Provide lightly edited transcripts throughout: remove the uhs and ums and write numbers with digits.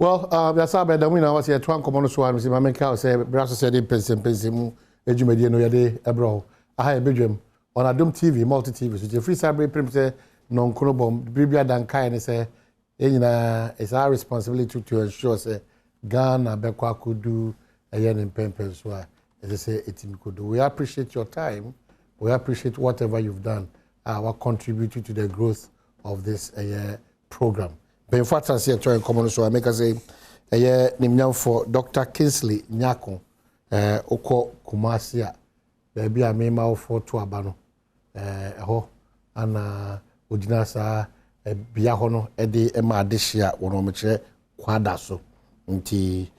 Well, that's how Badwam now was here. Twan common so I'm saying, my cow say, Brasso said Mpensenpensemu, Ejumedi no yade ebro. I have Badwam on Adom TV, multi TV. So the free cyber prim say non chronobom, Bribia dan kai and say, it's our responsibility to ensure say Ghana Bekwa could do a yen in Mpensenpensemu. As I say, it could do. We appreciate your time. We appreciate whatever you've done. What contributed to the growth of this program. But in fact, I see a toy common so I make us say name for Dr. Kingsley Nyako Oko Kumasia. Baby I mean my for to abano. Ho and Udinasa Biahono Edi Emma Dishia one meche kwadaso. Nti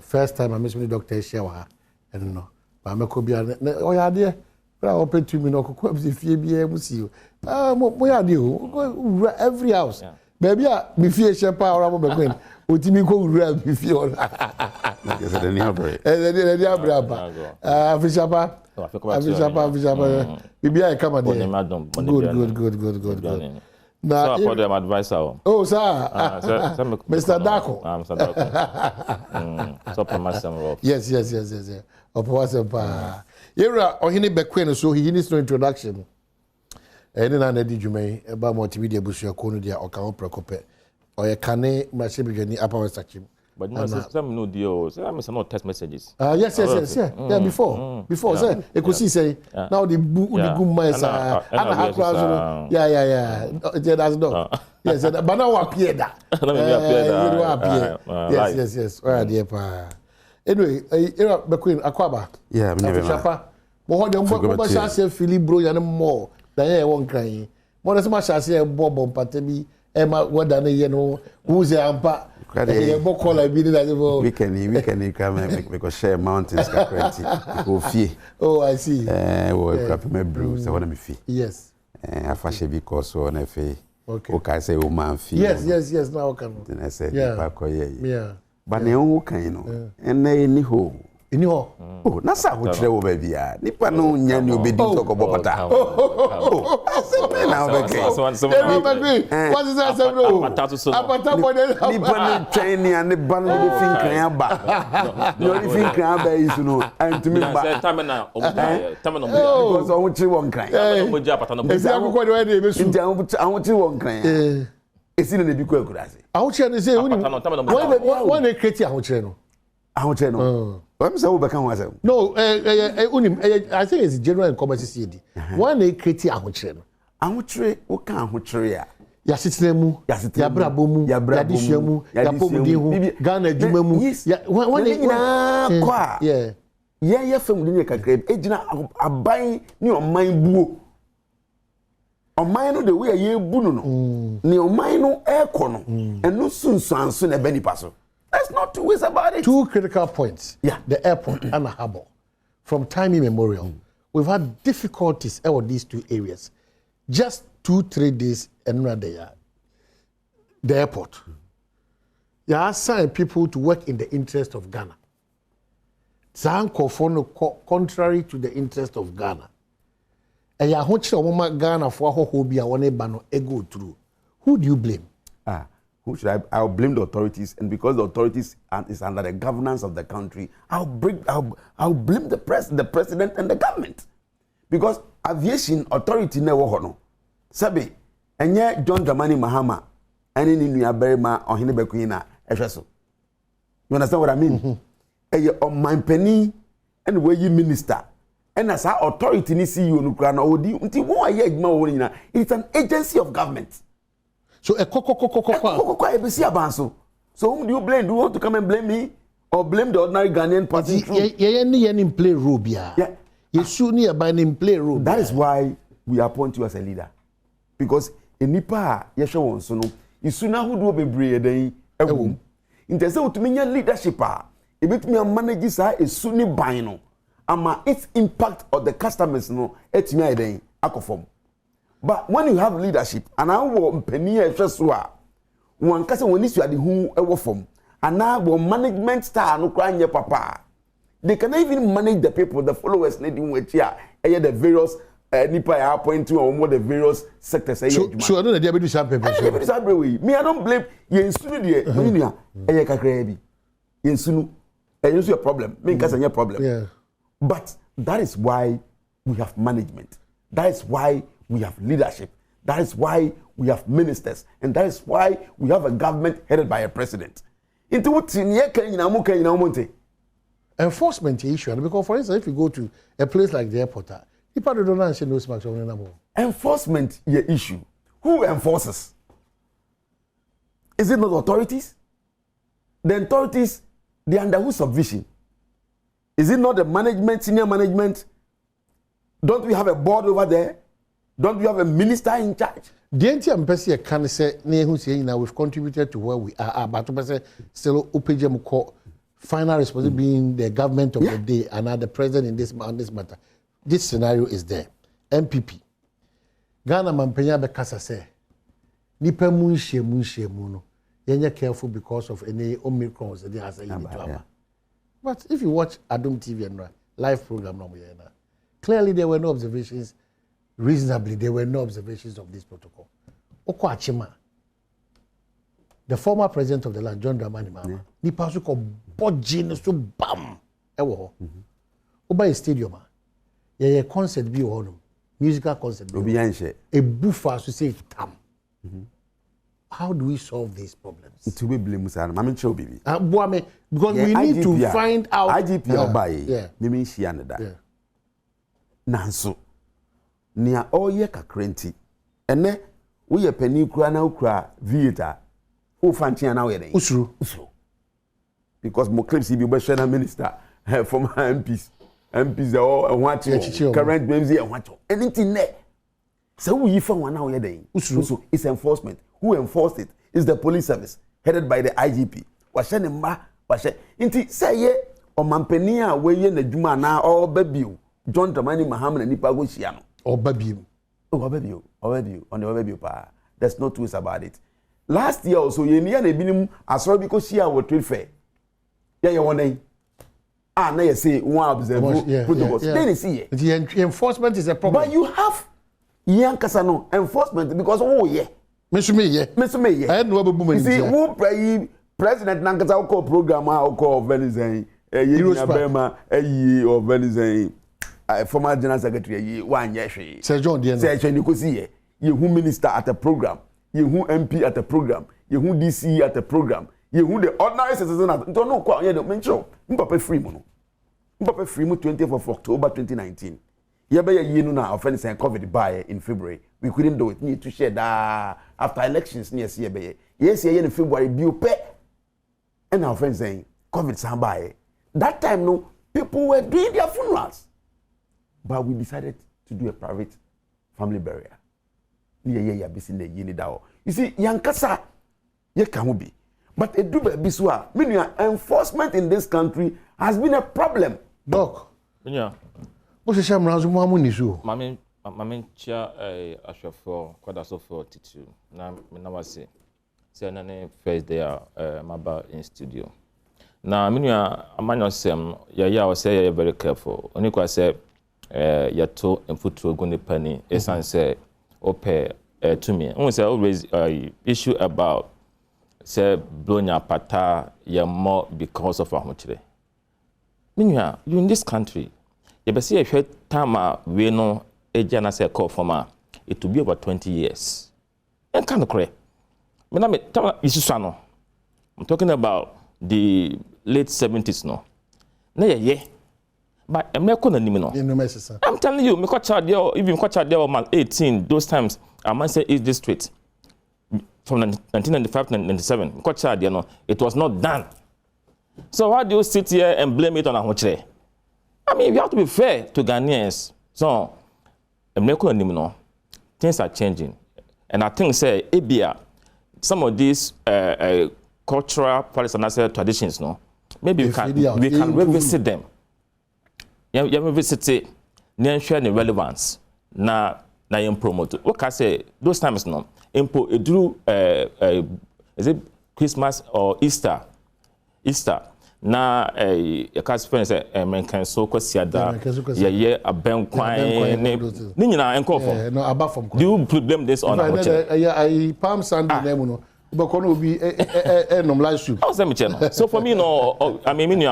first time I miss me Dr. Shewa and no. But I could be oh yeah dear. But I open to me no kwabzi fie bia musi. Mo dear every house. Yeah. Baby, me fear shepa or I'm going. Utimi ko ura me fear. Yes, the Niabra. The Niabra. Fishapa. Fishapa. Baby, I come again. Good. Now, for them advisor. Oh, sir. Mr. Dako. Mr. Dako. So, promise some rope. Yes. Of course, Yera Ohini Bekwen, so he needs no introduction. Ene na di dwumai eba multimedia busua kono dia okawo prekope oye kane machibidwani apa westachim but no some no deal say I'm some text messages yes yeah before say e ko see say now the good minds are ana hakra yeah that's dog yes but now appear that yes where dey pa anyway era Bekwen akwaba yeah me never chapa bo ho dem bo sha say Philip bro ya more Danye won kan mo na se ma chase e bobo mpate bi e ma woda na ye no wuze ampa e bo call bi ni na bo we can come because share mountains capacity go fie oh I see we crap me bro so wanna me fie yes afashe bi course so na fie okay o ka say o man fie yes now can then I said pa ko ye yeah but na o kan no en na ni ho oh na sa ho kire wo ba bia nipa no nya ni obedi to ko bopata oh na o be what is that say bro apata for the nipa ni train ni ane ban ni be fin kan aba no ni fin kan aba is no antumi ba tamena because o kire won kan mo ja apata no esi akoko de we dey be su nti an kire won kan esi na bi ko akurase ahun kire ni say when they create ahun kire no I'm saying we can answer. No, I think it's general and commerce CD. One they create ahunchire no. Ahunchire wo kan ahunchire ya. Ya sitinemu, ya brabo mu, ya disua mu, ya pomudi hu, Ghana adwuma mu. Ya one kwa. Yeah. Yeah fam de ne kakra ejina aban ni oman buo. Oman no the way ye bu no no. Ni oman no eko no. Eno sunsuanso na be nipa so. Let's not two ways about it. Two critical points. Yeah. The airport and the harbor. From time immemorial, we've had difficulties over these two areas. Just 2-3 days and another year. The airport. You assign people to work in the interest of Ghana. Contrary to the interest of Ghana. And you want Ghana for go through. Who do you blame? Who should I'll blame the authorities, and because the authorities is under the governance of the country, I'll blame the president and the government, because aviation authority never hono. Sabi, enye John Dramani Mahama, any new Aberima or Hinebekuina, Efeso. You understand what I mean? On my penny and where you minister, and as our authority ni see you nukrana odi unti won aye adwuma wo nyina. It's an agency of government. So a ebesi abanso. So whom do you blame? Do you want to come and blame me or blame the ordinary Ghanaian party? Yeah, play role bia. Yeah. You should need a play role. That is why we appoint you as a leader. Because enipa yeshe won so no, isuna hu do bebre den ewu. Intese utumi leadership a ebetumi manage sa esuni ban no. Ama its impact on the customers no etumi aiden akofom. But when you have leadership, and I will penny a fesua, one cousin when you are the who ever from, and now will management star no crying your papa. They can even manage the people, the followers, needing which here, the various nipa I appoint to on what the various sectors say. So I don't know the ability to me I don't blame yen sunu de munia eye kakra bi. Yen sunu yen a problem. Me nka say problem. Yeah. But that is why we have management. That is why we have leadership. That is why we have ministers. And that is why we have a government headed by a president. Into what enforcement issue. Because, for instance, if you go to a place like the airport, people don't understand those marks on the number. Enforcement issue. Who enforces? Is it not authorities? The authorities, they are under whose supervision? Is it not the management, senior management? Don't we have a board over there? Don't we have a minister in charge? The NTM Pessia can say, now we've contributed to where we are, but to say, still, Upejam final responsibility being the government of the day and now the president in this matter. This scenario is there. MPP. Ghana Mampenya Bekasa say, Nipa Munshe Muno. You're careful because of any Omicron that has a But if you watch Adom TV and live program, clearly there were no observations. Reasonably, there were no observations of this protocol. Oko Achima, the former president of the land, John Dramani Mahama, nipa so ko bodgin so bam ewo. Oba stadium a concert bi wo no, musical concert bi. Obi anhye. A buffer so say tam. How do we solve these problems? To be blame sir, mama nche obi bi. Because we need to find out. IGP obaye. Mimi hia ne da. Nanso nia oye kakrenti ene wo ye pani kura na ukura theater wo fantia na wo ye den usuru because mo clips bi be share na minister former MPs current MPs e hwacho anything ne so wo yi fa wana wo ye den usuru is enforcement. Who enforced it is the police service headed by the IGP wa hye ne mba wa hye nti say ye o mampani a we ye na dwuma na o ba bio John Dramani Mahama na nipa go hia no Obabim. Already on the Obabim pa. There's no twist about it. Last year also, you near the minimum as well because she our trade fair. Yeah, one day. Now you say one observe protocols. Then you see it. The enforcement is a problem. But you have Kasano enforcement because I had no boom. You see, who President Nankasa call program or call Venice, or Venice. Former General Secretary, one year. Sir John, you could see you who minister at a program, you who MP at a program, you who DC at a program, you who the ordinary citizen at don't know quite yet. Mention Mbappe Freeman. Mbappe Freeman 20th of October 2019. You know, offense and COVID by in February. We couldn't do it. Need to share that after elections near CBA. Yes, in February, you pay. And our friends saying COVID sambaye. That time, no, people were doing their funerals. But we decided to do a private family burial. You see, Yankasa, ye can be. But a dube biswa, meaning enforcement in this country has been a problem. Doc. Yeah. What's the shame around Mamunisu? Mammy chair a chauffeur, quite so for Titu. Now, I say, first day, Maba in studio. Now, I mean, I'm not saying, I was say you're very careful. Only I say, yato mfutuo gune pani esan say ope to me we say always issue about say blonya pata ya more because of ahochire minya you in this country you be see a time we no eja na say call former it will be over 20 years and kind of correct me na me tama isusu no I'm talking about the late 70s no na ye but I'm not going to I'm telling you, me even man 18 those times I might say East District from 1995 to 1997. It was not done. So why do you sit here and blame it on Ahochire? I mean, we have to be fair to Ghanaians. So I'm not going to things are changing, and I think say Abia some of these cultural practices and traditions, no, maybe we can revisit them. You visit it, then share the relevance. Na promote. What can I say? Those times no. Do is it Christmas or Easter? na cast friends Mpensenpensemu kwasiada ye abenkwan ni nyina enkofo no aba from do you blame this on our I palm Sunday name no but kono be nom live soup how say me channel so for me no I mean me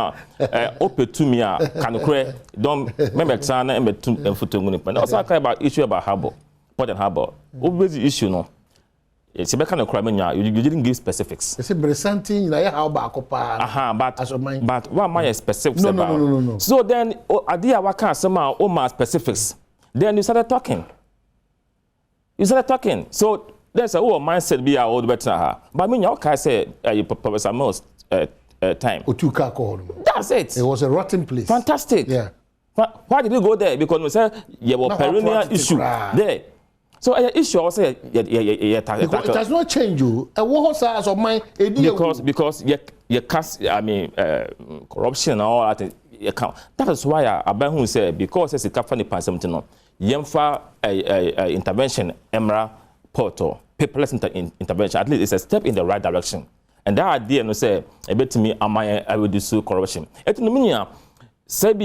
opetumi a kanokre don member tana embetum emfotongu ni pa also talk about issue about harbor port and harbor obviously issue no it's a kind of crime you didn't give specifics. It's a presenting na how ba akopa. But what am I specifics about? No. So then idea what can some my specifics. Then you started talking. So there's a mindset be our old better. But I mean you can say Professor most time. Otuka call. That's it. It was a rotten place. Fantastic. Yeah. Why did you go there? Because we said you were perennial issue there. So issue also it does not change you. What has of mine because you cast corruption and all that account. That is why Abahu said because it's a company Mpensenpensemu no yemfa intervention emra portal paperless intervention at least it's a step in the right direction. And that idea no say a bit to me am I will do corruption. Et no mean say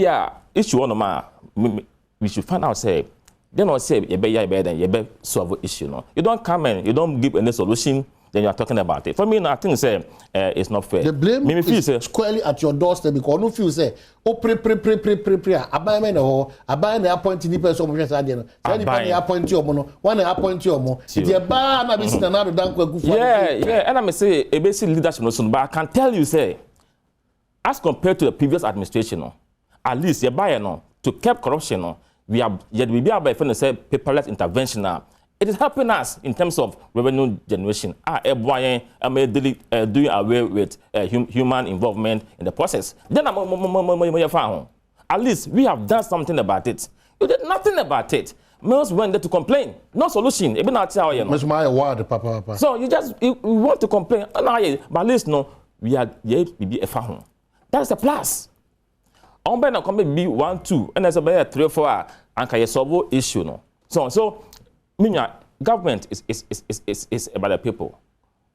issue on ma we should find out say then I say you be solve issue no. You don't come and you don't give any solution, then you are talking about it. For me, I think say it's not fair. The blame is squarely at your doorstep because no feel say pre abai me no abai na appoint ni person mo hwesa de no. Say ni pa na appoint you mo no, one na appoint you mo. The ba na be sin na do dan kwagu for. Yeah, and I say a basic leadership no soon, but I can tell you say as compared to the previous administration no, at least you buy no to keep corruption no. We are yet we be able to say paperless intervention now. It is helping us in terms of revenue generation. Doing away with human involvement in the process. Then at least we have done something about it. You did nothing about it. Most went there to complain. No solution. Even not how you know. So you want to complain. But at least no, we are be a farm. That's the plus. On be na come be 1 2 and there's a 3 4 and can solve issue no. So minya government is about the people.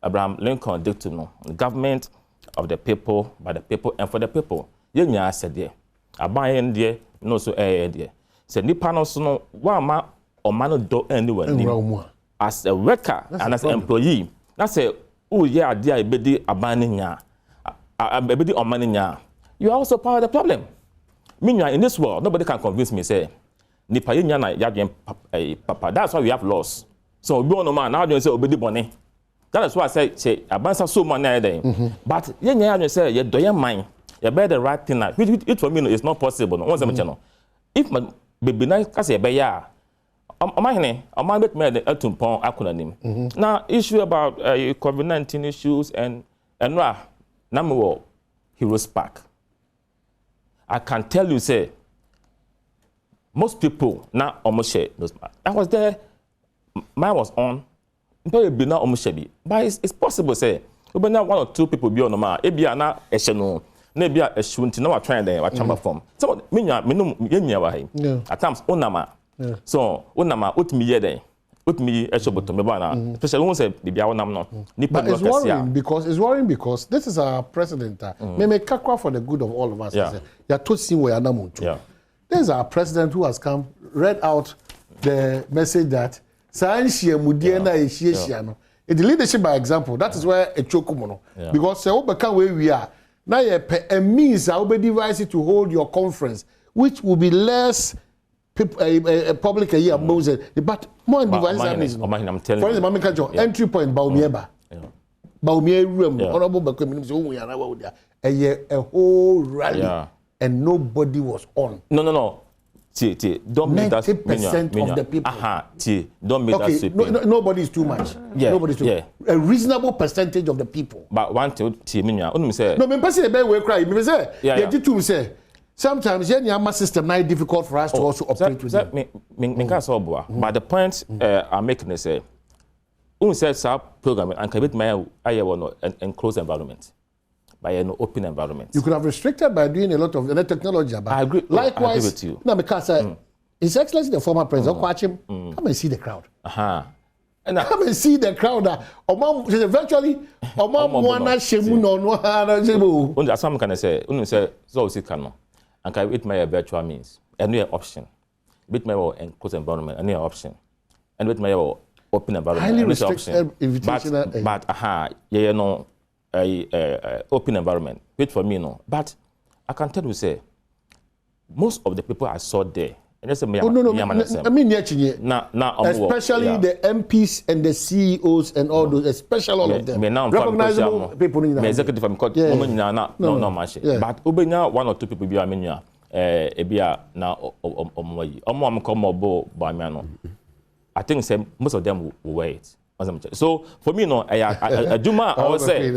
Abraham Lincoln dictum no. Government of the people, by the people and for the people. Yenya said there. Aban there no so there. Say nipa no so no wa ma o man do anywhere as a worker and as an employee. Na say oh yeah there be aban nya. Be o man nya. You are also part of the problem. Meanwhile, in this world, nobody can convince me, say, Nipa papa. That's why we have laws. So, we don't know, man, now you say, obey money. That is why I say, abansa so money there. But, you say, you do your mind, you bear the right thing. Which for me is not possible. Once a channel. If my baby nice, I say, bear, I'm make me the Etumpon acronym. Now, issue about COVID-19 issues and number Heroes Park. I can tell you, say, most people now almost share those. I was there, mine was on, but now almost share. But it's possible, say, but now 1 or 2 people be on the man. It be now a channel, maybe a shunti. Now I try there, I chamber form. So, me at times, onama. So, onama, ut me yede. Put me a shop to me bana. Especially when say the biawanam no. But it's worrying because this is our president. Me kakwa for the good of all of us. Yeah, to see where anamuntu. Yeah. There's our president who has come read out the message that Sanshia Mudiana is the leadership by example. That is where a chokumono. Because where we are now, a means I will be devised to hold your conference, which will be less. Public a year but more devices I'm telling for example, entry point Baumieba. Room, honorable a whole rally and nobody was on. No. Don't make that 90% of the people. Don't make that nobody is too much. Nobody's too much. A reasonable percentage of the people. But one to say no, me person be we cry. Me say say sometimes the system is difficult for us to also operate with them. But the point I'm making is say, program and can my enclosed environment, by an open environment. You could have restricted by doing a lot of technology. But I agree. Likewise, I agree with you. No, because His Excellency the former president, watch him. Come and see the crowd. And come and see the crowd. Virtually Omamwana shemu no ha jebo. Only as some can say, so can and can it my virtual means. A new option. Bit my enclosed environment, a new option. And with my open environment, highly restricted invitation. But open environment. Wait for me, no. But I can tell you, say, most of the people I saw there, and I mean, especially the MPs and the CEOs and all those, especially all of them. Recognizable people in the executive, but Ubenya, one or two people be Armenia, Ebia now, I think most of them will wait. So for me, no, a Juma, I would say, you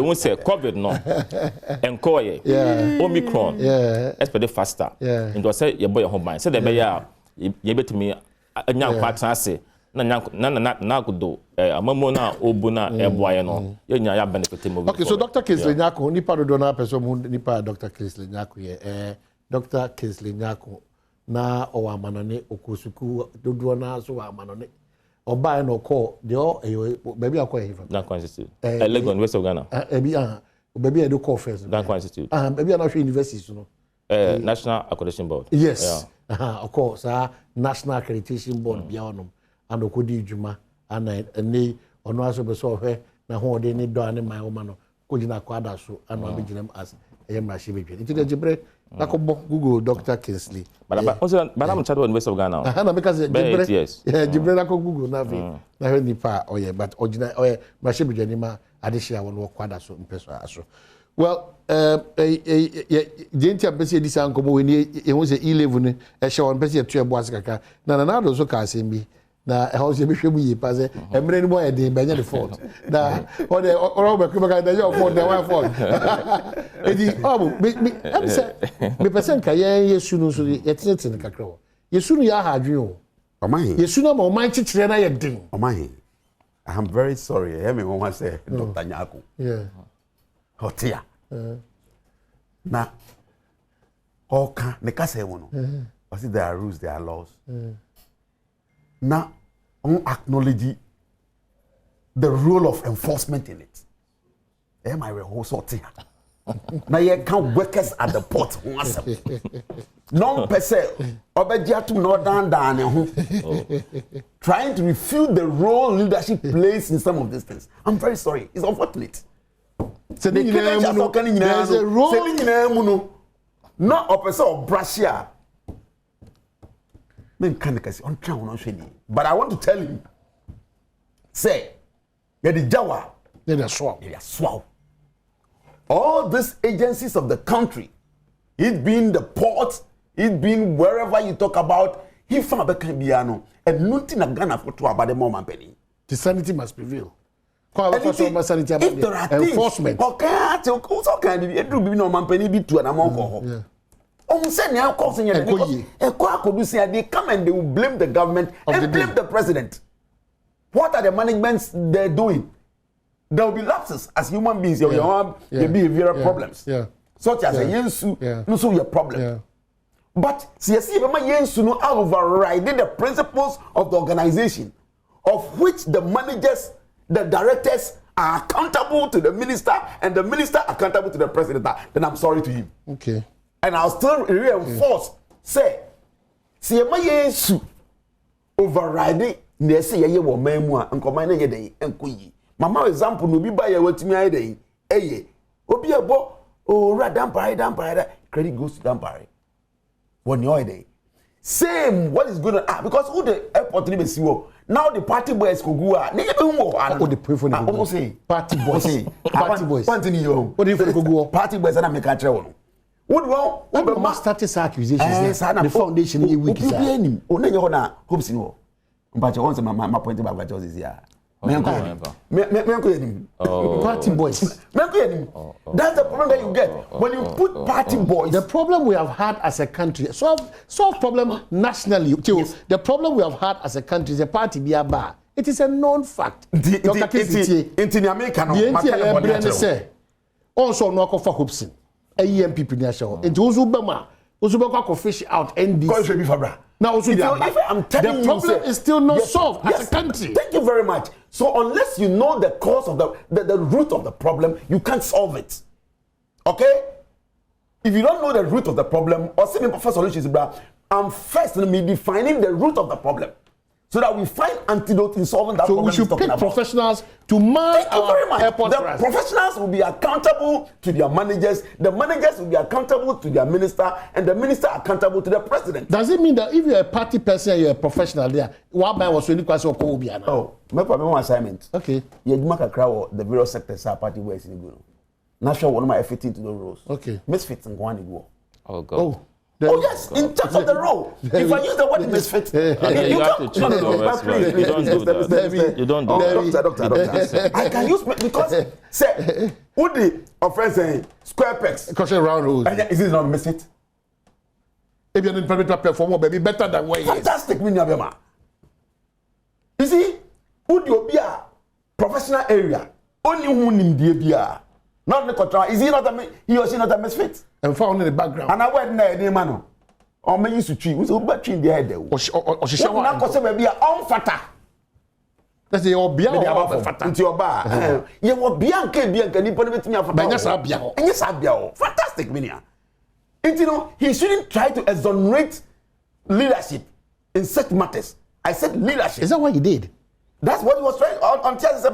won't say COVID, no, and Koye, Omicron, especially faster. And was say, your boy home mind. Said the bear, you bet me a young quack, I say, na could do a mamona, Obuna, and Boyano, you benefit him. Okay, so Dr. Kinsley Nyako, Nipa Dona person, Nipa Dr. Kinsley Nyako, Dr. Kinsley Nyako, na owa manone okusuku dodo na so wa manone oba no call the baby akwa here that constitute Legon West of Ghana baby I do call first that constitute baby na universities no National Accreditation Board yes of course National Accreditation Board bia onom and okodi djuma and ni ono aso be so hwe na ho de ni do ani man wo ma no kojina kwada so anu abeginem as emrashi bedwe nti de jibre Nakobo Google Dr. Kinsley. But I'm chatting in West of Ghana. Because yes. Yeah, Jibril Nako Google Navi. Na he nipa but original Mashi Bijanima additional one work kwada so mpeso aso. Well, Jentia Pesi this ankomo when he won say E11 ne e she won pesi etu ebo asakaka. Na do so ka asembi. Na e ho se be hwemu yi pa se emre ni boy dey benya the fault. Na o de o be kuma ka dey your fault dey one fault. Edi me say me person ka yesu no so yetete ne kakra wo. Yesu no ya ha adwen o. Oman. Yesu na ma oman chichire na ye den. Oman. I am very sorry. Hear me one say Dr. Nyako. Yeah. Hotia. Na oka ne ka say wono. Was there are rules, there are laws. Now, on acknowledge the role of enforcement in it. Am I whole sorting? Now you count workers at the port. Non per se, obejiatu no down. Trying to refute the role leadership plays in some of these things. I'm very sorry. It's unfortunate. So there's a role. Not a person of Brazil. But I want to tell him, say, you're the Jawa, you're the swamp. All these agencies of the country, it being the port, it being wherever you talk about, he found the Cambiano, and nothing a Ghana for two about the moment penny. The sanity must prevail. If there are enforcement, okay, so can it be no man penny be to an amount. They come and they will blame the government and blame the president. What are the managements they're doing? There will be lapses as human beings. There will be behavioral problems, such as a yensu, no so your problem. But CSC, yensu no overriding the principles of the organization, of which the managers, the directors are accountable to the minister, and the minister accountable to the president. Then I'm sorry to him. Okay. And I'll still reinforce, say, see, my yesu overriding, they say, ye were memua, and command a day, and kuyi. Mamma example, no be by a wet me a day, eh, Obi a bo, oh, dampire, credit goes to dampire. 1 year a day. Same, what is going on? Because who the airport live see now the party boys could go out. They oh, the pray for the party boys. Party boys. What do you go? Party boys and I make a travel. What well, started accusations. The foundation is weak. Only you na hopes in war. But you want my point about what is here. Party boys. That's the problem that you get when you put party boys. The problem we have had as a country, solve problem nationally. Yes. The problem we have had as a country is a party be a bar. It is a known fact. In America, also no for hopes. AMPP ni asho. Enti uzubema ko fish out NDC. Ko should be fabra. Now, also I'm telling the problem is still not solved as a country. Thank you very much. So unless you know the cause of the root of the problem, you can't solve it. Okay? If you don't know the root of the problem, or see me first solutions, I'm first me defining the root of the problem, so that we find antidote in solving that problem. So we should pick professionals to man our airport. The professionals will be accountable to their managers. The managers will be accountable to their minister, and the minister accountable to the president. Does it mean that if you're a party person and you're a professional there, what by was really quite oh, my problem assignment. Okay. You make a crowd the various sectors are party where it's in the national one of my fitting to the roles. Okay. Misfits and one go. Oh God. Oh. Oh yes, in terms of the role. If I use the word misfit, you have to choose your words well. You don't do that. You don't do that. Doctor. I can use because say would the offense say square pegs? Question round rules. Is it not misfit? If you're in permit perform, baby, better than what he is. Fantastic, Minyabema. You see, would you be a professional area? Only one in the area. Not the control. Is he not he or she not a misfit? And found in the background. And I went there, the man. Or may use to treat. Who's over treating the head? Or she shall not possible be a on fata. That's the old Bianca. Into your bar. You were Bianca, you put it with me. And yes, Abia. Fantastic, Minia. And you know, he shouldn't try to exonerate leadership in such matters. I said leadership. Is that what he did? That's what he was trying on Chelsea.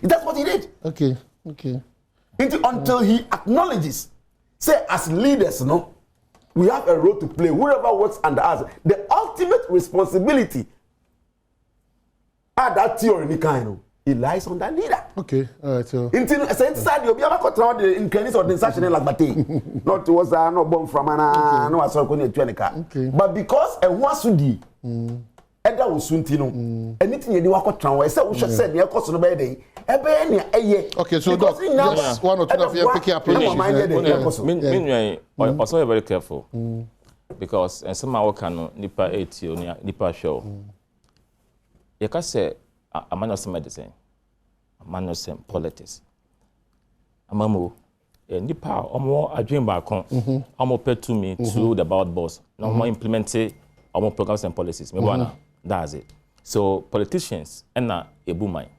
That's what he did. Okay. Until he acknowledges, say, as leaders, no, we have a role to play. Whoever works under us, the ultimate responsibility at that theory, it lies on that leader. Okay, all right. So, inside you'll be able to control the increase of the session like Bate. Not towards no bomb from an no, I saw okay. But because a wasudi. Eda usuntino anything you wako tranwa say we should say near cost no be dey ebe ne eye. Okay, so doc, just one or two of you picking up also very careful because and some our can nipa 80 nipa show you can say amanos medicine amanos politics amamu nipa omo adwen ba kon omo petu me to the ballot boss no more implement omo programs and policies me bwana. That's it. So politicians ena ebumai.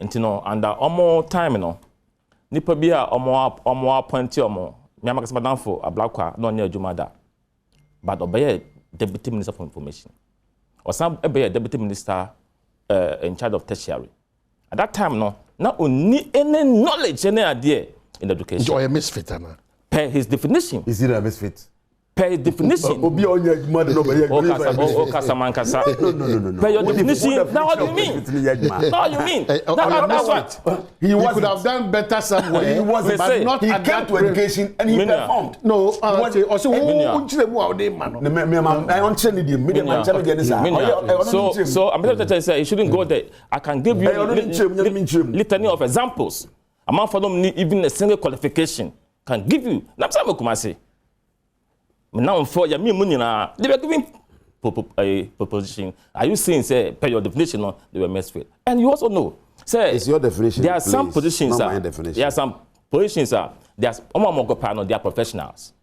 Intino under omo time no nipa bia omo appointee omo me amaka sabadan for ablakwa no nya adwumada. But obey deputy minister for information. Or some obey deputy minister in charge of tertiary. At that time no na only any knowledge any idea in education. Enjoy a misfit ana. Per his definition. Is it a misfit? Per definition. No. Per your definition. Now what do you mean? Now what do you mean? That's what. He could have done better somewhere. He wasn't, but not he came to education and he performed. No, also so I'm going to say you shouldn't go there. I can give you litany of examples. Among for them even a single qualification can give you. Now for your money now, they were giving a proposition. Are you saying say per your definition no, they were messed with? And you also know, say it's your definition. There are some positions not my definition. There are some positions there's they are professionals.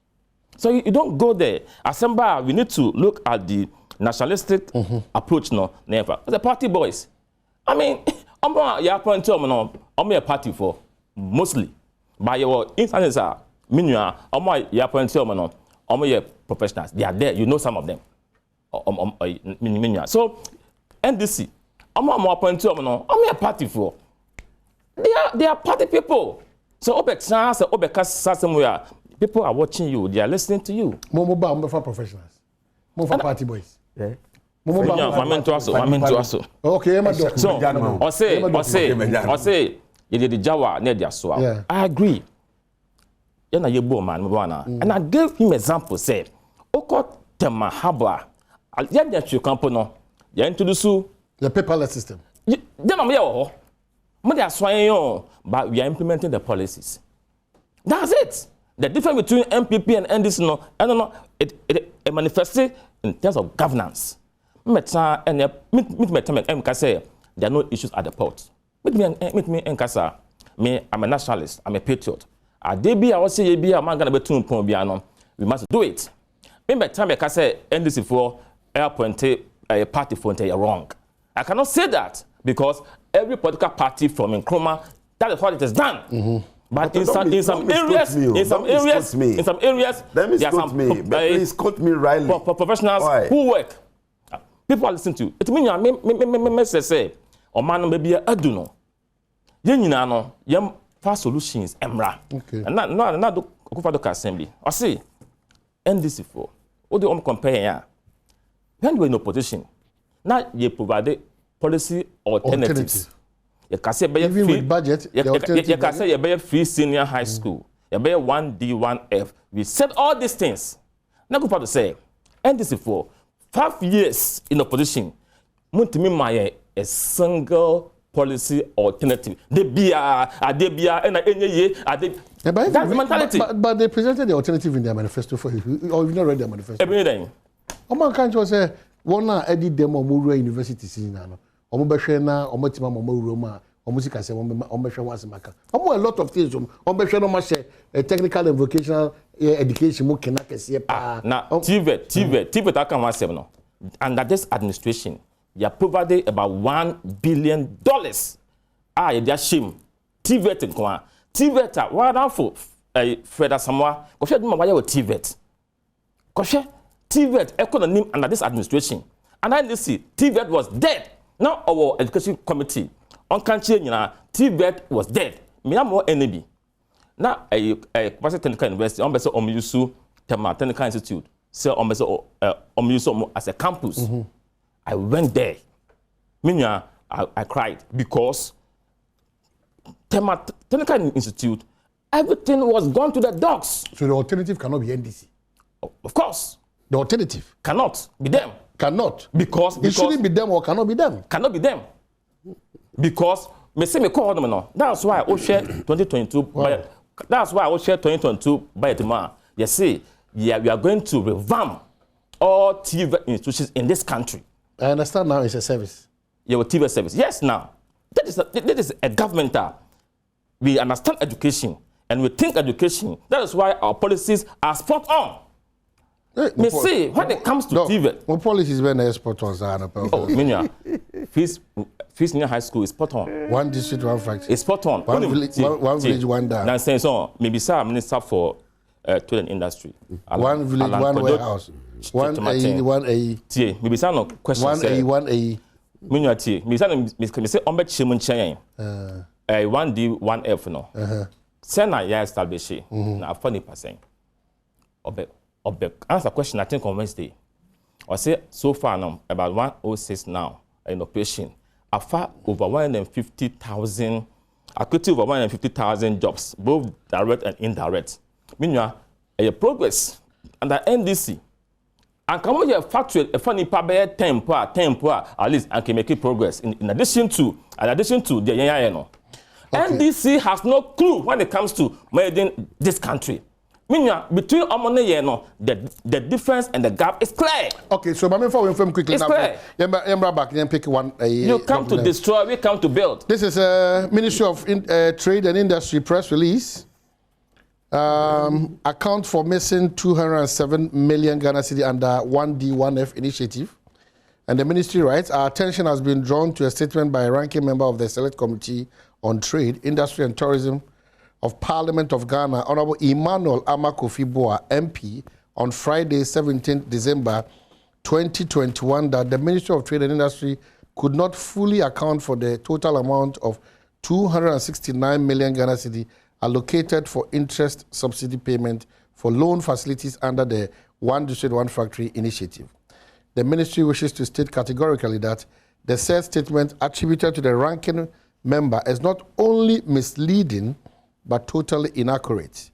So you don't go there. Assemble, we need to look at the nationalistic approach no never. The party boys. I mean, you appoint a party for mostly. By your instances are minua, you appoint professionals. They are there. You know some of them. So NDC, I'm a party for. They are party people. So people are watching you. They are listening to you. More for professionals. More for party boys. Okay, so or say you did the Jawa near their soil. I agree. And I gave him example, said, Oko Temahaba, I'll get that you company, you introduce the paperless system. Then I'm here, but we are implementing the policies. That's it. The difference between MPP and NDC, no, I don't know, it manifests in terms of governance. There are no issues at the port. Meet me and Kasa. I'm a nationalist, I'm a patriot. We must do it. Remember time I can say NDC for appoint a party for wrong. I cannot say that because every political party from Nkrumah, that is what it is done. But in some areas, there are some please quote me rightly. Professionals who work. People are listening to. It means say, or man maybe Addo no. Yenina no, yam fast solutions emra. Okay. And not do Okufado assembly. I say NDC for. What do you compare here? When you are in opposition, now you provide policy alternatives. You can say even with budget, you can say you buy free senior high school, you buy 1D, 1F. We said all these things. Now go to say, NDC for 5 years in opposition, Muntimi a single policy alternative. They be that's the mentality. But they presented the alternative in their manifesto for you. Or you've not read their manifesto. Everything. Oman can't just say one edit them or Muru University Sinano. Omobeshena, Omotima Momoroma, Omusika, Omesha Wasamaka. A lot of things. Ombeshena, a technical and vocational education. Now, TVET, I can want to say, under this administration, you have provided about $1 billion. It's a shame. TVET in Kwa. TVET, why not for Freda Samoa? Koshe Duma, why you TVET? Koshe, TVET, economy under this administration. And I see TVET was dead. Now our education committee on country, TVET was dead. Me am more enemy. Now a technical university, on beso Omusu Tema Technical Institute, so on beso Omusu as a campus. I went there. Minya, I cried because Tema Technical Institute, everything was gone to the dogs. So the alternative cannot be NDC. Of course. The alternative cannot be them. Cannot. Because it shouldn't be them or cannot be them. Cannot be them. Because me say me call them no. That's why I share 2022. Wow. That's why I share 2022 by tomorrow. You see, yeah, we are going to revamp all TV institutions in this country. I understand now it's a service. Your TV service. Yes, now. That is a government. We understand education and we think education. That is why our policies are spot on. Me see, when it comes to TV. My policies when the spot on. Oh, Minya. Fees Senior High School is spot on. One district, one factory. It's spot on. One village, one dam. Now saying so, maybe sir, Minister for Trade and Industry. One village, one warehouse. One A. Tie, maybe sir no question. One A. Minya tie. Maybe sir, me say ombe chimun chen. 1D, 1F no. Say na ya establish. Na 40%. Answer question I think on Wednesday. I say so far now about 106 now in operation. After over 150,000, equity over 150,000 jobs, both direct and indirect. Meanwhile, a progress under NDC. And come on, factory a funny pabe tempo at least and can make it progress. In addition to the no. Okay. NDC has no clue when it comes to managing this country. Meaning, between Omone the difference and the gap is clear. Okay, so Mami, for inform quickly. It's clear. Pick one. You come to destroy, we come to build. This is a Ministry of Trade and Industry press release. Account for missing 207 million Ghana cedi under 1D, 1F initiative. And the ministry writes, our attention has been drawn to a statement by a ranking member of the Select Committee on Trade, Industry and Tourism of Parliament of Ghana, Honorable Emmanuel Amakofi-Boa, MP, on Friday, 17 December 2021, that the Ministry of Trade and Industry could not fully account for the total amount of 269 million Ghana cedi allocated for interest subsidy payment for loan facilities under the One District, One Factory initiative. The ministry wishes to state categorically that the said statement attributed to the ranking member is not only misleading, but totally inaccurate.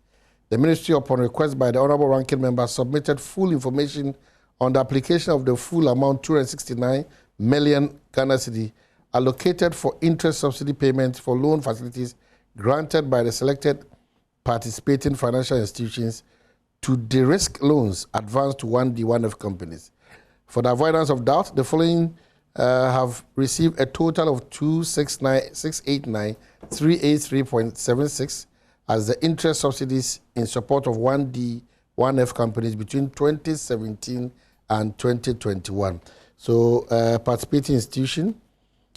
The ministry, upon request by the honorable ranking member, submitted full information on the application of the full amount 269 million Ghana cedi allocated for interest subsidy payments for loan facilities granted by the selected participating financial institutions to de-risk loans advanced to 1D, 1F companies. For the avoidance of doubt, the following have received a total of 269,689,383.76 as the interest subsidies in support of 1D, 1F companies between 2017 and 2021. So participating institution,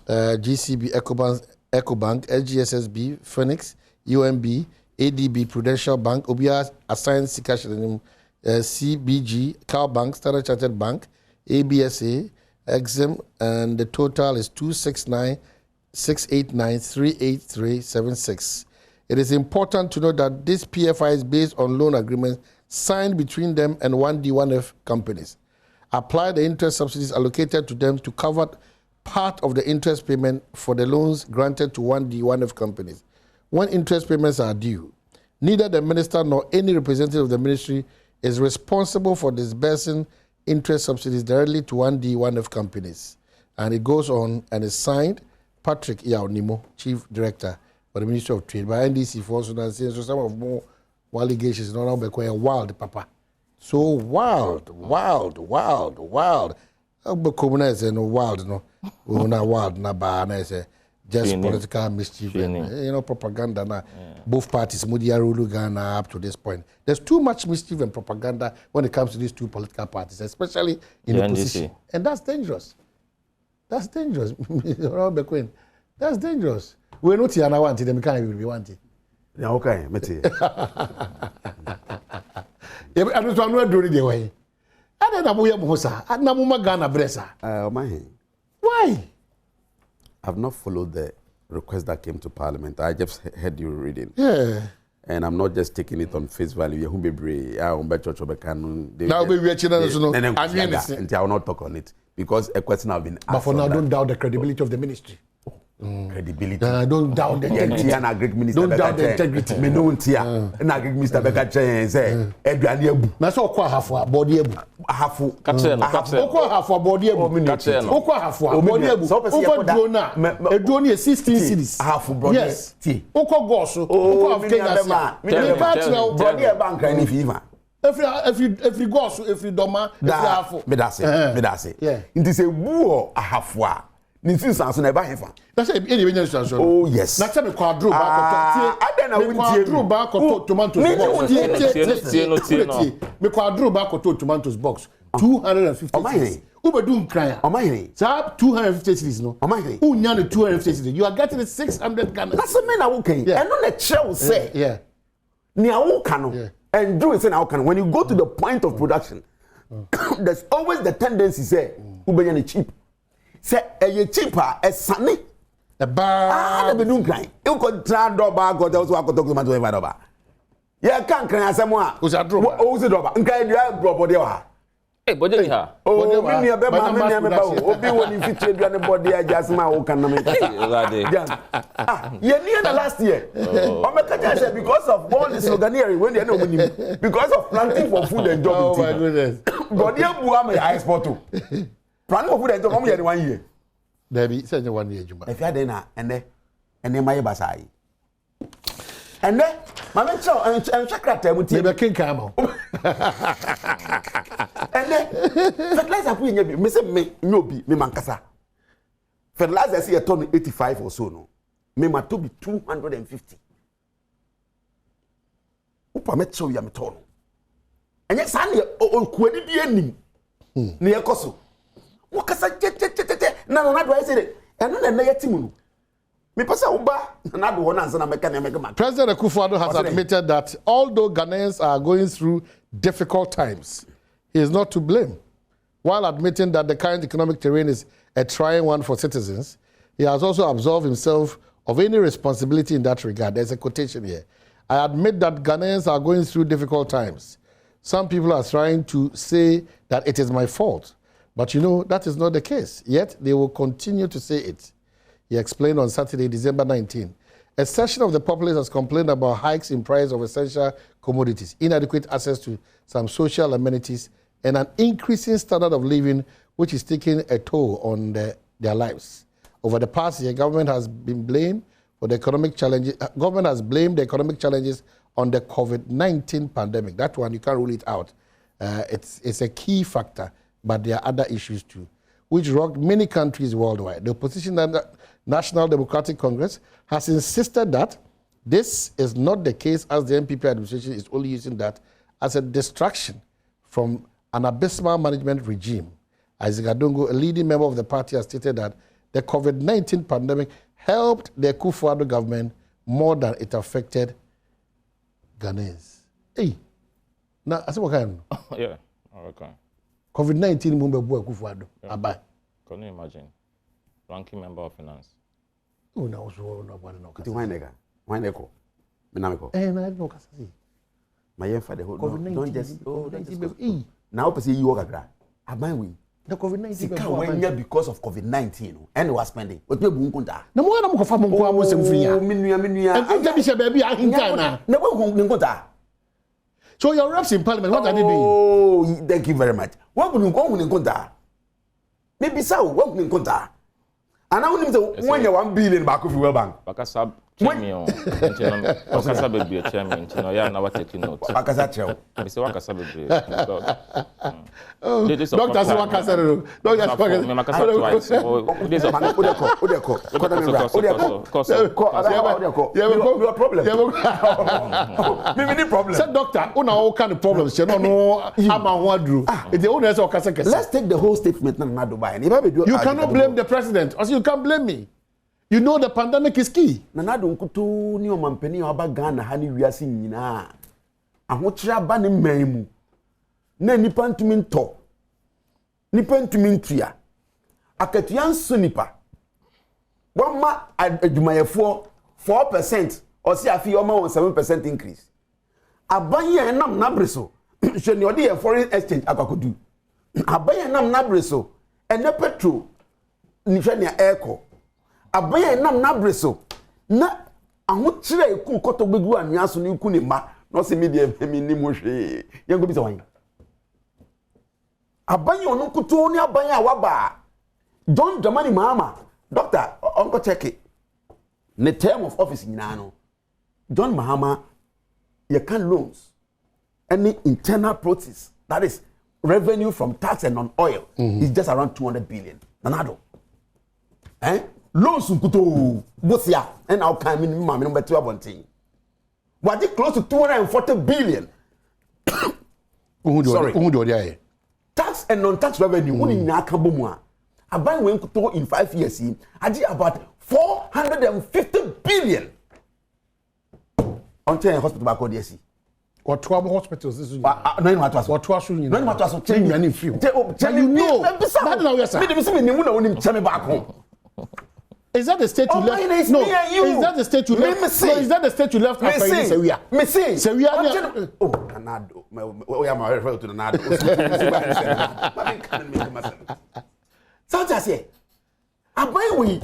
GCB, Ecobank, SGSSB, Phoenix, UMB, ADB, Prudential Bank, Obia assigned Sikashinim, CBG, Cal Bank, Standard Chartered Bank, ABSA, Exim, and the total is 269,689,38376. It is important to note that this PFI is based on loan agreements signed between them and 1D1F companies. Apply the interest subsidies allocated to them to cover part of the interest payment for the loans granted to 1D1F companies. When interest payments are due, neither the minister nor any representative of the ministry is responsible for disbursing interest subsidies directly to 1D1F companies. And it goes on and is signed Patrick Yaonimo, Chief Director for the Ministry of Trade, by NDC for also so some of more allegations not now become wild, Papa. So wild. Bekomuna is no wild, no. We not wild, na ba na say just political mischief, and, propaganda. Na both parties, Mudia rule Ghana up to this point. There's too much mischief and propaganda when it comes to these two political parties, especially in the opposition, and that's dangerous. That's dangerous. That's dangerous. We're not here now. Wanted them, can't even be wanted. Yeah, okay, Meti. Yeah, I don't know doing the way. I don't know where Mosa. I don't know Ghana Bressa. Why? I've not followed the request that came to Parliament. I just heard you reading. Yeah. And I'm not just taking it on face value. Now, we are I will not talk on it because a question has been asked. But for now, don't doubt the credibility of the ministry. Credibility. Don't doubt the integrity. Don't doubt the integrity. Me don't hear. Na Greek minister Beka Chen say eduane ebu. Na so kwa hafo body ebu. Hafo. Okwa hafo body ebu. Okwa hafo body ebu. Okwa drone na. Edrone 16 cities. Hafo body. Yes. Okwa goso. Okwa of Kenya. Me party na body e bank ni FIFA. If you goso, if you doma, if you hafo. Me that's it. Yeah. It say bu hafo a. That's Oh yes. That's me quadro back tomatoes tomatoes box 250. Uber doing crying. 250 cities no. Who 250 cities? You are getting 600 Ghana. That's the man okay. And on the chair say. Yeah. And do it now can when you go to the point of production, there's always the tendency say Uber cheap. Say a cheaper a sunny a bar the new grind. You could try doorbell go those who are talking about over. Yeah, can't cry someone who's a drop. Oh, the doorbell. And can you have body? Hey, body. Oh, me a better man. Obi when you feature anybody, I just my own can make it. Yeah, near the last year. I said because of all this organization when they know because of planting for food and job. Oh my goodness. Body buame export too. Plan for food and job, 1 year. There be 1 year. If you are there and then my basai. And then, my man, and Chakra would take a king camel. And then, fertilizer, me no be, me mancasa. Fertilizer, see a ton 85 or so, no. Me ma to be 250. Upa met so yametono. And yet, Sandy, oh, could it be any near Koso? What can I say? No, not I said it. And then I Timu. Me pasa uba na do one answer na make na President Akufo-Addo has admitted that although Ghanaians are going through difficult times, he is not to blame. While admitting that the current economic terrain is a trying one for citizens, he has also absolved himself of any responsibility in that regard. There's a quotation here. I admit that Ghanaians are going through difficult times. Some people are trying to say that it is my fault. But you know, that is not the case. Yet, they will continue to say it. He explained on Saturday, December 19. A section of the populace has complained about hikes in price of essential commodities, inadequate access to some social amenities, and an increasing standard of living, which is taking a toll on their lives. Over the past year, government has blamed the economic challenges on the COVID-19 pandemic. That one, you can't rule it out. It's a key factor. But there are other issues too, which rocked many countries worldwide. The opposition National Democratic Congress has insisted that this is not the case, as the NPP administration is only using that as a distraction from an abysmal management regime. Isaac Adongo, a leading member of the party, has stated that the COVID-19 pandemic helped the Akufo-Addo government more than it affected Ghanaians. Hey, now, I said, what kind of? Yeah, okay. COVID-19 mumbe bu Akufo-Addo. Abai. Can you imagine? Ranking member of finance. Oh, no, so no one no. Why nega? Why neko? Menamiko. No, no, kasi. My year for the whole. Don't just. Don't just. Now, person you work at. Abai we. The COVID-19 Sika when because of COVID-19 and was spending. What me bu nkunta. Na mo na mo kofa mo nko amosem free ya. Minua. And tell me say baby ahinta na. Na wo nkunta. So your reps in parliament, what are they doing? Oh, thank you very much. What will you go in conta? Maybe so, what will you conta? And I want to when you 1 billion back of your bank. Bakasa chairman, Bakasa be a chairman, ya na what taking note. Bakasa chair. I say Bakasa be. Doctor say Bakasa. Doctor me Bakasa twice. This of your problem. Me need problem. Say doctor, una all kind of problems. You no am wadru. It's the owners of Kasaka. Let's take the whole statement na Dubai. You cannot blame the president. Also, you can't blame me. You know the pandemic is key. Nanado nkutu ni omampeni aba Ghana ha ni wiase nyina. Ahokyere aba ne manmu. Na nipa ntumi nto. Nipa ntumi ntua. Akatua nso nipa. Wama adwumayefo 4% or si afi oma 7% increase. Aban ye nam nabreso. Hwe ne odi foreign exchange akwakodu. Aban ye nam nabreso. Ene petrol ni hwe ne airco. Abaya nam nabreso na ahokyere eku koto gbegu anua so ne ku ne ma no se media mi ni mo hwe yengo bi se wan abaya onu kuto ni abaya waba John Dramani Mahama doctor onko check it ne term of office nyina no John Mahama you can loans any internal proceeds that is revenue from tax and on oil is just around 200 billion nanado loans kuto bosia and now come in mama number 2 abontin what it close to 240 billion sorry tax and non-tax revenue uni nyaka bomu a aban we kuto in 5 years agi about 450 billion on ten hospital ba ko dey see or 12 hospitals this is no you want to or 12 so you no you want to change money free you know that now yes sir me ni mu na onim chame ba ko. Is that the state you left? No. Is that the state you left? No, is that the state you left after you Sevilla? Me say. Sevilla. Oh, Canado. We are referring to Canado. So just say, abai we.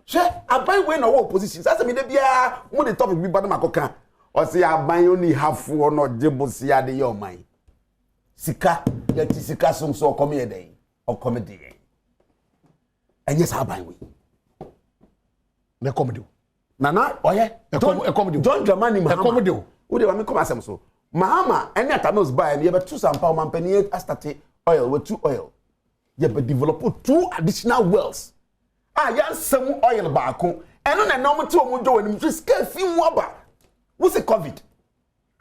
She abai we no opposition. That's me dey bia mo the topic bi bana makoka. O say abai only half or no jebosia de your mind. Sika, yet sika so come here dey. Or come dey. And yes abai we. Na comedy. Nana, oye. Comedy. John Dramani Mahama. Comedy. Who dey want me come asem so. Mahama, any atamos buy, you have 2 sample mampeni astate oil with 2 oil. You have develop 2 additional wells. Yan some oil baako. Eno na normal to omo do anim just scale fi waba. What's COVID?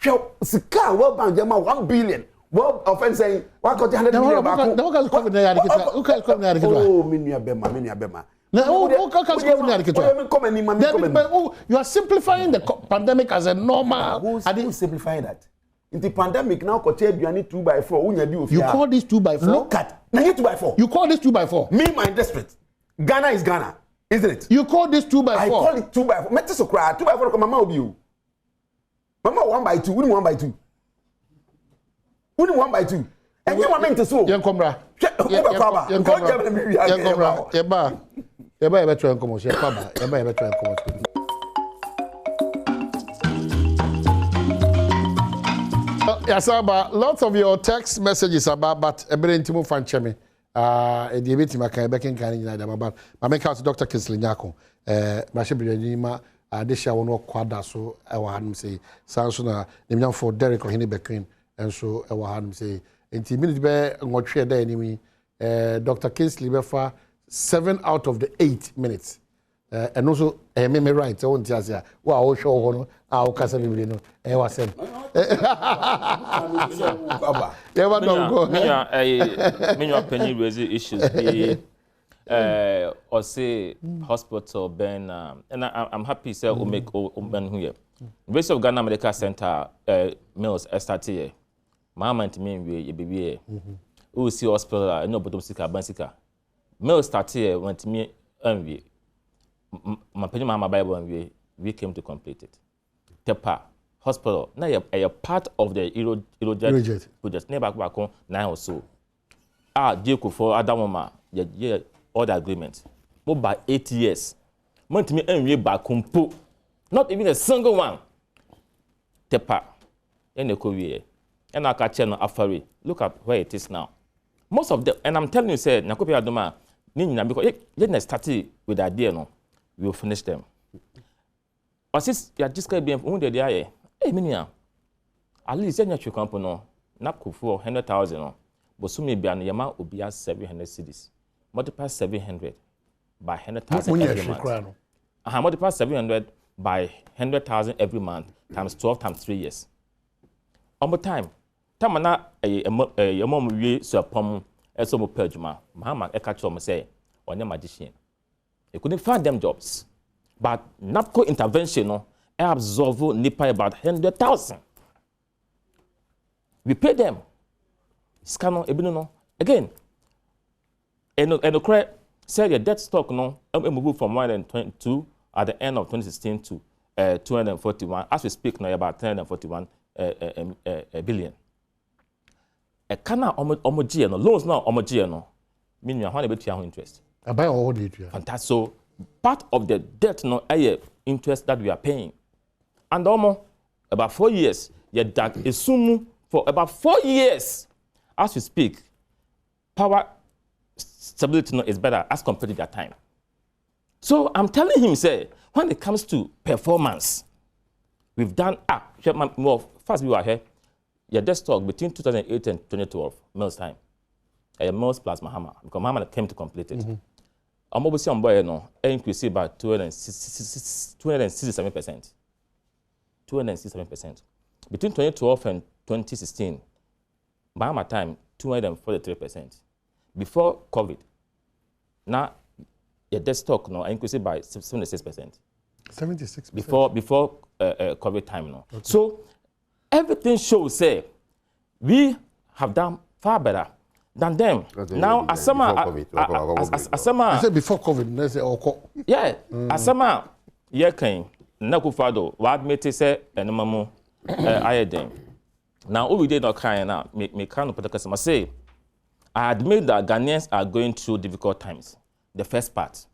Hwe sika well bank jama 1 billion. Well offense saying 100 million baako. No ka COVID na ya dikita. O ka COVID na ya dikita. Oh, minua bema. You are simplifying the pandemic as a normal. Who's simplifying that? In the pandemic now, you need 2x4. You call this 2x4? Look at 2x4. You call this 2x4? Me, my district. Ghana is Ghana, isn't it? You call this 2x4? I call it 2x4. Mete so cry 2x4 come mama obi you. Mama 1x2. Who 1x2? Who 1x2? And you want me to so? Young Comra. Eba try and come on. Eba try and come on. Yes, about lots of your text messages about but Ebelentimo Fanchemi. A debate my kind back in Canada about my make out Dr. Kinsley Nyako. Mashabima, Adesha wono kwada so ewa say Sansona, Nimian for Derek or Henny Beckin, and so ewa say. Inti minute be ngotwe da enemy Dr. Kinsley Befa 7 out of the 8 minutes. And also me right I want to say wa o show hono a o kasa bibili no e wa sem Yeah, don't go. Me penny raise issues be or say hospital ben and I'm happy say we make ben here. University of Ghana Medical Center mills start here. Mama and me we be we see hospital no bottom sika bansika. Mills start here went me envy. My penny mama Bible we came to complete it. Tepa hospital now a part of the Irojet project near back on 9 or so. Deal for Adom yeah all the agreement. But by 8 years, month me envy back kumpo. Not even a single one. Tepa in the Korea. And I catch no afari. Look at where it is now. Most of them, and I'm telling you, say Nakopi Adoma, Nina, because let's start with the idea, no, we will finish them. But since you are just going to be wounded, hey, Minia, at least you should come no, Napku for 100,000, no, but soon maybe an Yama will be at 700 cities. Multiply 700 by 100,000 every month. Multiply 700 by 100,000 every month times 12 times 3 years. Over time na a mom we so pom eso mo pejuma mama e catch them say onye magician. They couldn't find them jobs. But NAPCO intervention no absorb nipa about 100,000. We pay them. Scan ebino no again. And credit say the debt stock no move from 122 at the end of 2016 to 241. As we speak now about 341 billion. A kana omogie no loans now omogie no mean you want to interest. I buy all the fantastic. So part of the debt no interest that we are paying. And almost about 4 years, your debt is soon for about 4 years. As we speak, power stability is better as compared to that time. So I'm telling him, say, when it comes to performance, we've done more fast we were here. Your debt stock between 2008 and 2012, Mills time. Mills plus Mahama, because Mahama came to complete it. Mobility on boy no increased by 267%. 267%. Between 2012 and 2016, Mahama time 243%. Before COVID, now your debt stock no increased by 76%. 76%. Before COVID time no. Okay. So everything shows say we have done far better than them. Now Asama I said before COVID, they say yeah, Asama yekin nakufado what mate say enemamu ayeden. Now we did not cry now. Me can put the customer say I admit that Ghanaians are going through difficult times. The first part.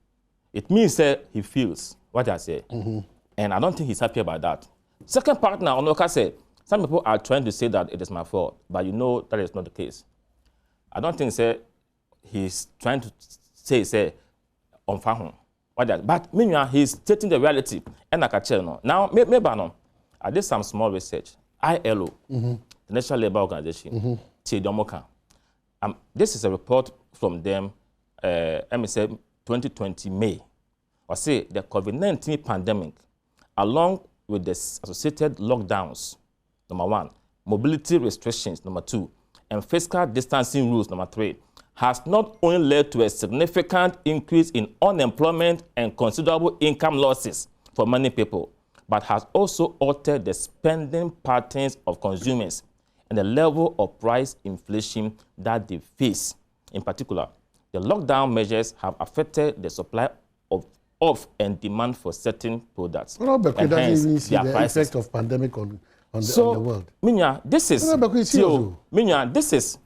It means that he feels what I say. And I don't think he's happy about that. Second part now, Onoka said, some people are trying to say that it is my fault, but you know that is not the case. I don't think he's trying to say on Fahon. But meanwhile, he's stating the reality. And I can tell no. Now, maybe I did some small research. ILO, the National Labour Organization, Domoka. This is a report from them, MSA 2020 May. I say the COVID-19 pandemic, along with the associated lockdowns, number 1, mobility restrictions, number 2, and fiscal distancing rules, number 3, has not only led to a significant increase in unemployment and considerable income losses for many people, but has also altered the spending patterns of consumers and the level of price inflation that they face. In particular, the lockdown measures have affected the supply of and demand for certain products. No, but it doesn't even see the effect of pandemic on the world. Minya, this is this is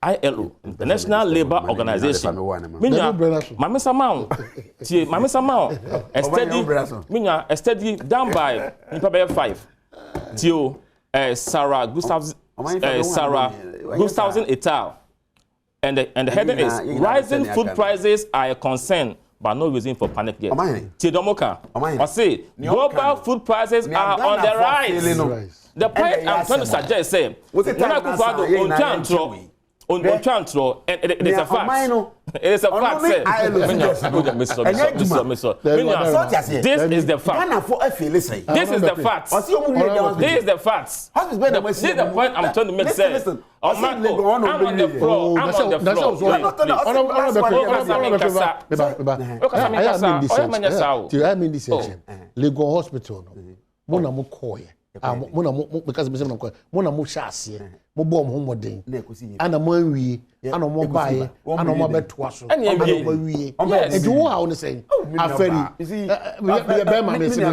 ILO, the National Labour Organization. Minya, Mamisa Mount, a study done by Nipabe 5. Tio Sarah Gustavson et al. And the heading is rising food prices are a concern, but no reason for panic yet. Tidomoka, I say global food prices are on the rise. The point I'm trying to suggest is, On Chantro, and it is a fact. It is a fact. This is the fact. This is the fact. This is the fact. This is the point I'm trying to make sense. I'm on the floor. I'm on the floor. I mean this section. Lagos Hospital. Mona mo koye. Mona mo because me say mona mo shase. Mo bom ho modern. Ana mo anwie, ana mo bae, ana mo beto aso. Ana mo wie. E do wo a wo say aferi. Me be ma me say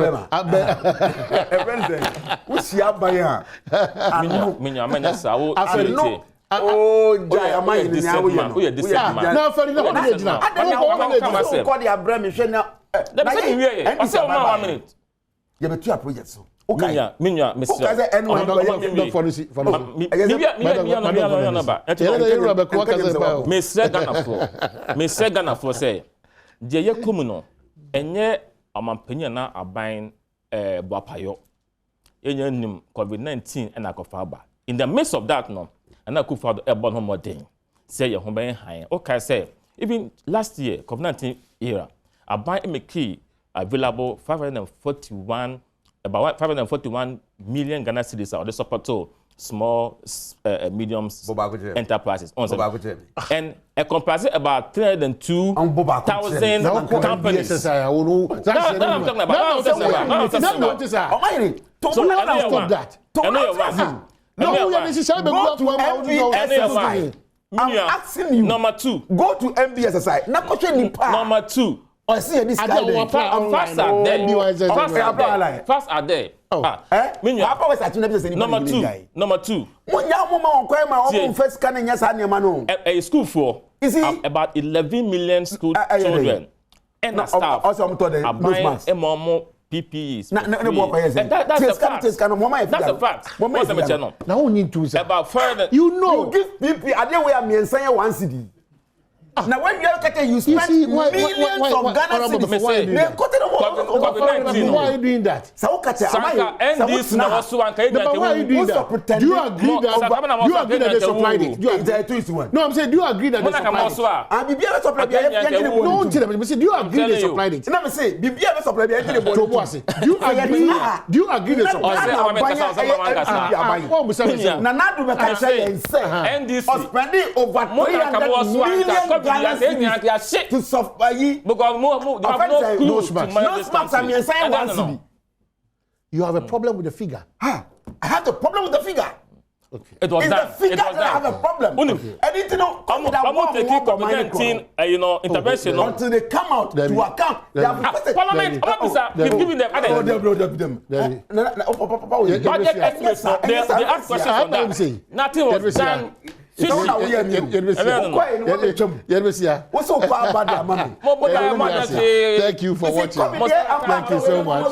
wo si aban a. Minya manya sa wo aferi. Oh, Jai, am I in the man? Who you this man? No, aferi na what dey na. I call the Abraham me hwe na. Let me say we. I say 1 minute. You be 2 projects so. Okay. Minya, Mr. Okay, anyone for this for Mr. Ghana for say je ye kum no enye amampanya na aban boapayo enye nim COVID-19 and akofaba in the midst of that no and akofado ebon homodin say ye ho ben han okay say even last year COVID-19 era aban emeki available 541 million Ghana cedis are the support to small, medium enterprises. And a comprises about 302,000 companies. That's what I'm talking about. So now stop that. I'm asking you. Number 2. Go to MBSSI. Number 2. I see any Fast are there. Number 2. A school for about 11 million school children and staff are buying PPEs. That's a fact. That's a fact. What's the channel? Now we need to about further. You give PPE. I didn't wear me and say 1 cedi. Now when you look at it, you spend millions of Ghana cedis. Why are you doing that? Why are you doing that? Do you agree that they supplied it? No, I'm saying, do you agree that they supplied it? No, do you agree they supplied it? Do you agree they supplied it? To you have a problem with the figure. I have a problem with the figure. Okay. It was the figure that I have a problem. Anything COVID-19, intervention until they come out to account. They have Parliament. We've given them. Budget estimates. They ask questions on that. Nothing was done. Thank you for watching. Thank you so much.